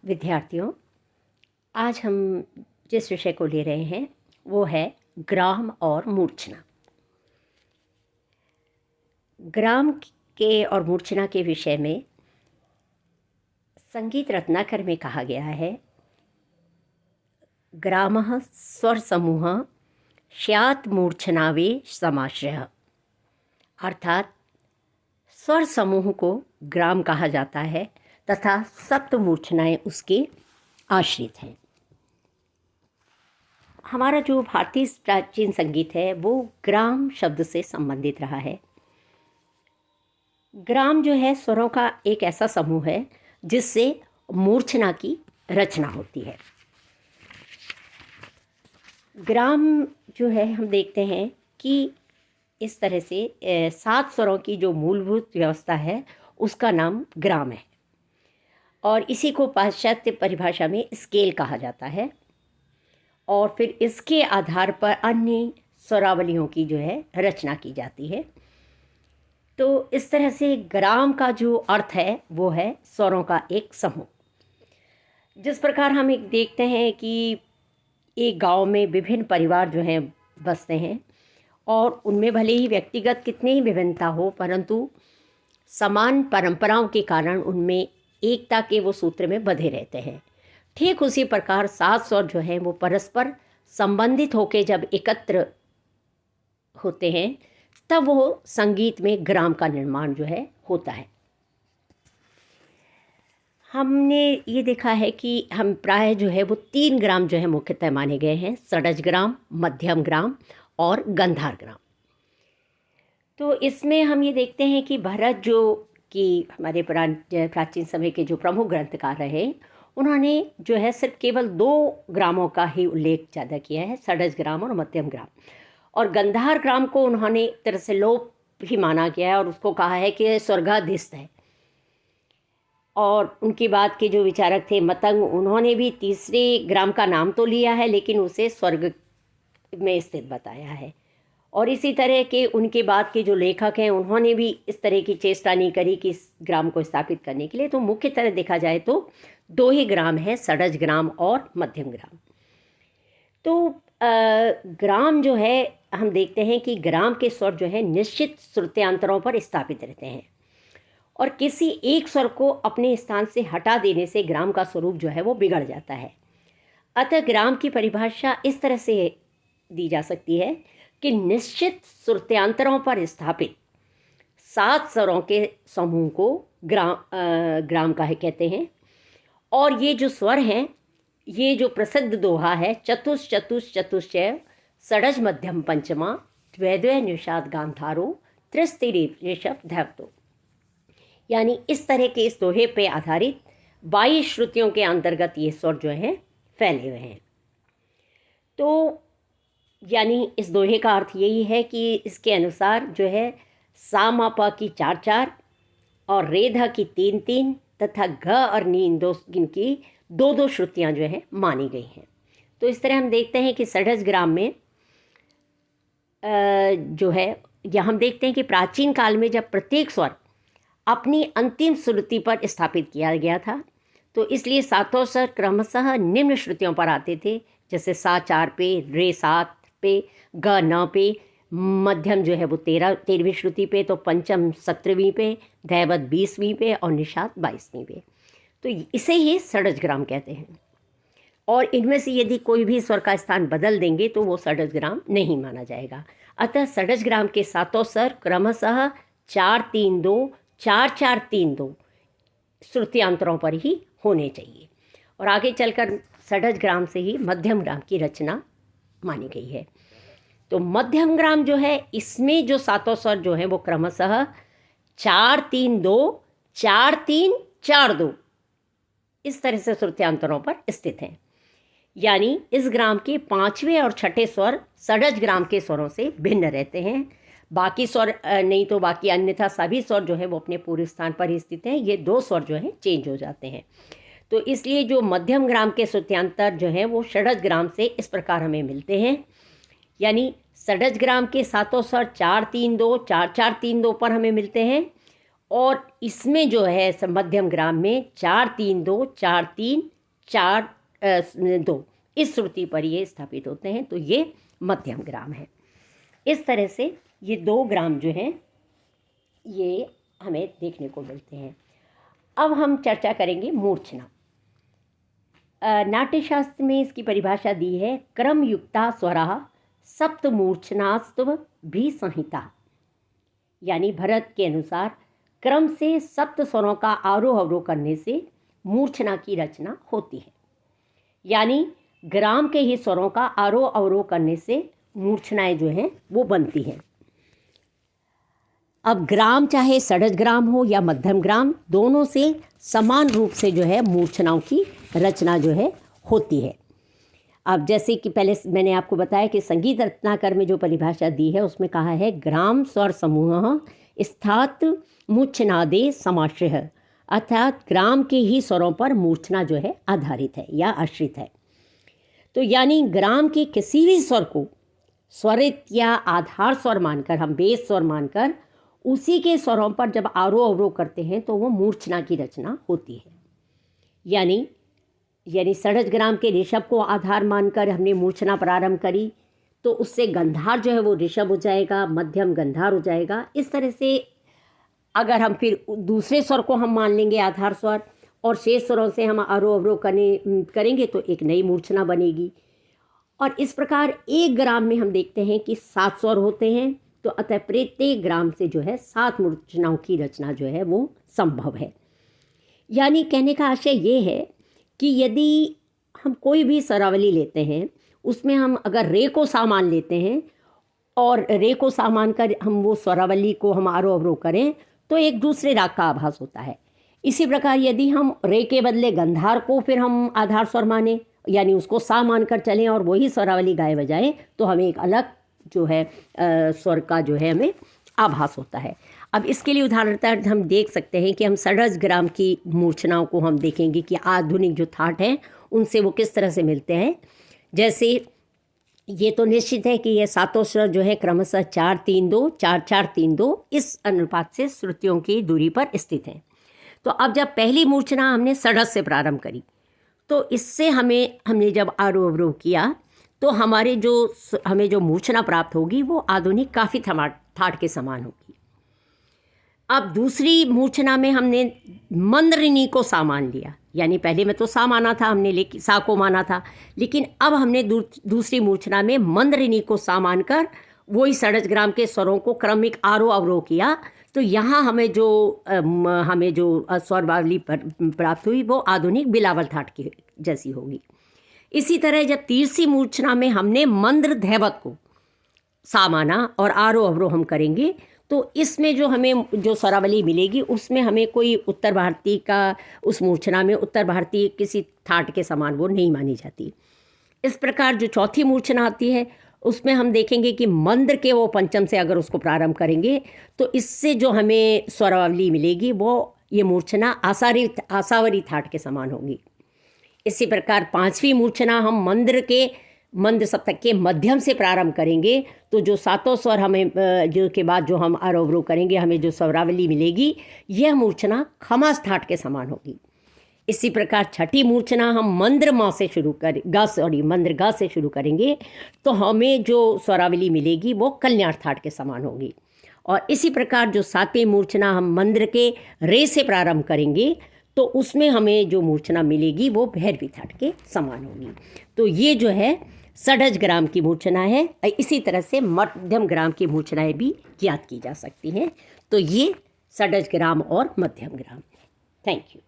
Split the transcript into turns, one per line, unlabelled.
विद्यार्थियों, आज हम जिस विषय को ले रहे हैं वो है ग्राम और मूर्छना। ग्राम के और मूर्छना के विषय में संगीत रत्नाकर में कहा गया है, ग्रामः स्वर समूह स्यात् मूर्छनावे समाश्रयः। अर्थात स्वर समूह को ग्राम कहा जाता है तथा सप्त मूर्छनाएँ उसके आश्रित हैं। हमारा जो भारतीय प्राचीन संगीत है वो ग्राम शब्द से संबंधित रहा है। ग्राम जो है स्वरों का एक ऐसा समूह है जिससे मूर्छना की रचना होती है। ग्राम जो है हम देखते हैं कि इस तरह से 7 स्वरों की जो मूलभूत व्यवस्था है उसका नाम ग्राम है और इसी को पाश्चात्य परिभाषा में स्केल कहा जाता है और फिर इसके आधार पर अन्य स्वरावलियों की जो है रचना की जाती है। तो इस तरह से ग्राम का जो अर्थ है वो है स्वरों का एक समूह। जिस प्रकार हम एक देखते हैं कि एक गांव में विभिन्न परिवार जो हैं बसते हैं और उनमें भले ही व्यक्तिगत कितनी ही विभिन्नता हो परंतु समान परंपराओं के कारण उनमें एकता के वो सूत्र में बंधे रहते हैं। ठीक उसी प्रकार 7 स्वर जो हैं वो परस्पर संबंधित होकर जब एकत्र होते हैं तब वो संगीत में ग्राम का निर्माण जो है होता है। हमने ये देखा है कि हम प्राय जो है वो 3 ग्राम जो है मुख्यतः माने गए हैं, षडज ग्राम, मध्यम ग्राम और गंधार ग्राम। तो इसमें हम ये देखते हैं कि भरत जो कि हमारे प्राचीन समय के जो प्रमुख ग्रंथकार रहे उन्होंने जो है सिर्फ केवल 2 ग्रामों का ही उल्लेख ज़्यादा किया है, षडज ग्राम और मध्यम ग्राम। और गंधार ग्राम को उन्होंने एक तरह से लोप ही माना गया है और उसको कहा है कि स्वर्गाधिस्थ है। और उनके बाद के जो विचारक थे मतंग, उन्होंने भी तीसरे ग्राम का नाम तो लिया है लेकिन उसे स्वर्ग में स्थित बताया है। और इसी तरह के उनके बाद के जो लेखक हैं उन्होंने भी इस तरह की चेष्टा नहीं करी कि इस ग्राम को स्थापित करने के लिए। तो मुख्य तरह देखा जाए तो 2 ही ग्राम हैं, षडज ग्राम और मध्यम ग्राम। तो ग्राम जो है हम देखते हैं कि ग्राम के स्वर जो है निश्चित श्रुत्यांतरों पर स्थापित रहते हैं और किसी एक स्वर को अपने स्थान से हटा देने से ग्राम का स्वरूप जो है वो बिगड़ जाता है। अतः ग्राम की परिभाषा इस तरह से दी जा सकती है कि निश्चित श्रुत्यांतरों पर स्थापित 7 स्वरों के समूह को ग्राम का है कहते हैं। और ये जो स्वर हैं, ये जो प्रसिद्ध दोहा है, चतुष चतुष चतुश्चैव षडज मध्यम पंचमा द्वैद्वय निषाद गांधारो त्रिस्तिरी ऋषभ धैवतो, यानी इस तरह के इस दोहे पे आधारित 22 श्रुतियों के अंतर्गत ये स्वर जो हैं फैले हुए हैं। तो यानी इस दोहे का अर्थ यही है कि इसके अनुसार जो है सा मा पा की 4-4 और रेधा की 3-3 तथा घ और नी इन की 2-2 श्रुतियाँ जो हैं मानी गई हैं। तो इस तरह हम देखते हैं कि षडज ग्राम में जो है या हम देखते हैं कि प्राचीन काल में जब प्रत्येक स्वर अपनी अंतिम श्रुति पर स्थापित किया गया था तो इसलिए 7 स्वर क्रमशः निम्न श्रुतियों पर आते थे, जैसे सा 4 पे, रे 7 पे, ग 9 पे, मध्यम जो है वो 13वीं श्रुति पे, तो पंचम 17वीं पे, दैवत 20वीं पे और निषाद 22वीं पे। तो इसे ही षडज ग्राम कहते हैं। और इनमें से यदि कोई भी स्वर का स्थान बदल देंगे तो वो षडज ग्राम नहीं माना जाएगा। अतः षडज ग्राम के 7 स्वर क्रमशः 4-3-2, 4-4-3-2 श्रुतियांतरों पर ही होने चाहिए। और आगे चलकर षडज ग्राम से ही मध्यम ग्राम की रचना मानी गई है। तो मध्यम ग्राम जो है इसमें जो 7 स्वर जो हैं वो क्रमशः 4-3-2, 4-3-4-2 इस तरह से श्रुत्यांतरों पर स्थित हैं। यानी इस ग्राम के 5वें और 6ठे स्वर षडज ग्राम के स्वरों से भिन्न रहते हैं। बाकी स्वर नहीं तो बाकी अन्यथा सभी स्वर जो है वो अपने पूर्व स्थान पर ही स्थित हैं। ये 2 स्वर जो हैं चेंज हो जाते हैं। तो इसलिए जो मध्यम ग्राम के श्रुत्यांतर जो हैं वो षडज ग्राम से इस प्रकार हमें मिलते हैं। यानी षडज ग्राम के 7 स्वर 4-3-2, 4-4-3-2 पर हमें मिलते हैं और इसमें जो है मध्यम ग्राम में 4-3-2 4-3-4-2 इस श्रुति पर ये स्थापित होते हैं, तो ये मध्यम ग्राम है। इस तरह से ये 2 ग्राम जो हैं ये हमें देखने को मिलते हैं। अब हम चर्चा करेंगे मूर्छना। नाट्यशास्त्र में इसकी परिभाषा दी है, क्रम युक्ता स्वरा सप्त मूर्छनास्त्व भी संहिता, यानी भरत के अनुसार क्रम से सप्त स्वरों का आरोह अवरोह करने से मूर्छना की रचना होती है, यानी ग्राम के ही स्वरों का आरोह अवरोह करने से मूर्छनाएं जो हैं वो बनती हैं। अब ग्राम चाहे षडज ग्राम हो या मध्यम ग्राम, दोनों से समान रूप से जो है मूर्छनाओं की रचना जो है होती है। अब जैसे कि पहले मैंने आपको बताया कि संगीत रत्नाकर में जो परिभाषा दी है उसमें कहा है, ग्राम स्वर समूह स्थात मूर्छनादे समाश्रय, अर्थात ग्राम के ही स्वरों पर मूर्छना जो है आधारित है या आश्रित है। तो यानी ग्राम के किसी भी स्वर को स्वरित या आधार स्वर मानकर, हम बेस स्वर मानकर उसी के स्वरों पर जब आरोह अवरोह करते हैं तो वो मूर्छना की रचना होती है। यानी षडज ग्राम के ऋषभ को आधार मानकर हमने मूर्छना प्रारंभ करी तो उससे गंधार जो है वो ऋषभ हो जाएगा, मध्यम गंधार हो जाएगा। इस तरह से अगर हम फिर दूसरे स्वर को हम मान लेंगे आधार स्वर और शेष स्वरों से हम आरोह अवरोह करेंगे तो एक नई मूर्छना बनेगी। और इस प्रकार एक ग्राम में हम देखते हैं कि 7 स्वर होते हैं, तो अतः प्रत्येक ग्राम से जो है 7 मूर्छनाओं की रचना जो है वो संभव है। यानी कहने का आशय ये है कि यदि हम कोई भी स्वरावली लेते हैं, उसमें हम अगर रे को सा मान लेते हैं और रे को सा मानकर हम वो स्वरावली को हम आरोह अवरोह करें तो एक दूसरे राग का आभास होता है। इसी प्रकार यदि हम रे के बदले गंधार को फिर हम आधार स्वर माने, यानी उसको सा मानकर चलें और वही स्वरावली गाए बजाएं, तो हमें एक अलग जो है स्वर का जो है हमें आभास होता है। अब इसके लिए उदाहरणतः हम देख सकते हैं कि हम षडज ग्राम की मूर्छनाओं को हम देखेंगे कि आधुनिक जो थाट हैं उनसे वो किस तरह से मिलते हैं। जैसे ये तो निश्चित है कि ये 7 स्वर जो है क्रमशः 4-3-2 4-4-3-2 इस अनुपात से श्रुतियों की दूरी पर स्थित हैं। तो अब जब पहली मूर्छना हमने षडज से प्रारंभ करी तो इससे हमने जब आरोह अवरोह किया तो हमें जो मूर्छना प्राप्त होगी वो आधुनिक काफ़ी थाट के समान होगी। अब दूसरी मूर्छना में हमने मंद्रिनी को सा मान लिया, यानी पहले में तो सा माना था हमने, लेकिन सा को माना था, लेकिन अब हमने दूसरी मूर्छना में मंद्रिनी को सा मानकर वही षडज ग्राम के स्वरों को क्रमिक आरोह अवरोह किया। तो यहाँ हमें जो स्वरवावली प्राप्त हुई वो आधुनिक बिलावल थाट की जैसी होगी। इसी तरह जब तीसरी मूर्छना में हमने मंद्र धैवत को सा माना और आरोह अवरोह हम करेंगे तो इसमें जो स्वरावली मिलेगी उसमें हमें कोई उत्तर भारतीय का, उस मूर्छना में उत्तर भारतीय किसी थाट के समान वो नहीं मानी जाती। इस प्रकार जो चौथी मूर्छना आती है उसमें हम देखेंगे कि मंद्र के वो पंचम से अगर उसको प्रारंभ करेंगे तो इससे जो हमें स्वरावली मिलेगी वो ये मूर्छना आसावरी थाट के समान होगी। इसी प्रकार 5वीं मूर्छना हम मंद्र सप्तक के मध्यम से प्रारंभ करेंगे तो जो 7 स्वर हमें जो के बाद जो हम आरोह अवरोह करेंगे हमें जो स्वरावली मिलेगी यह मूर्छना खमास थाट के समान होगी। इसी प्रकार 6ठी मूर्छना हम मंद्र गा से शुरू करेंगे तो हमें जो स्वरावली मिलेगी वो कल्याण थाट के समान होगी। और इसी प्रकार जो 7वीं मूर्छना हम मंद्र के रे से प्रारंभ करेंगे तो उसमें हमें जो मूर्छना मिलेगी वो भैरवी थाट के समान होगी। तो ये जो है षडज ग्राम की मूर्छना है। इसी तरह से मध्यम ग्राम की मूर्छनाएं भी ज्ञात की जा सकती हैं। तो ये षडज ग्राम और मध्यम ग्राम। Thank you.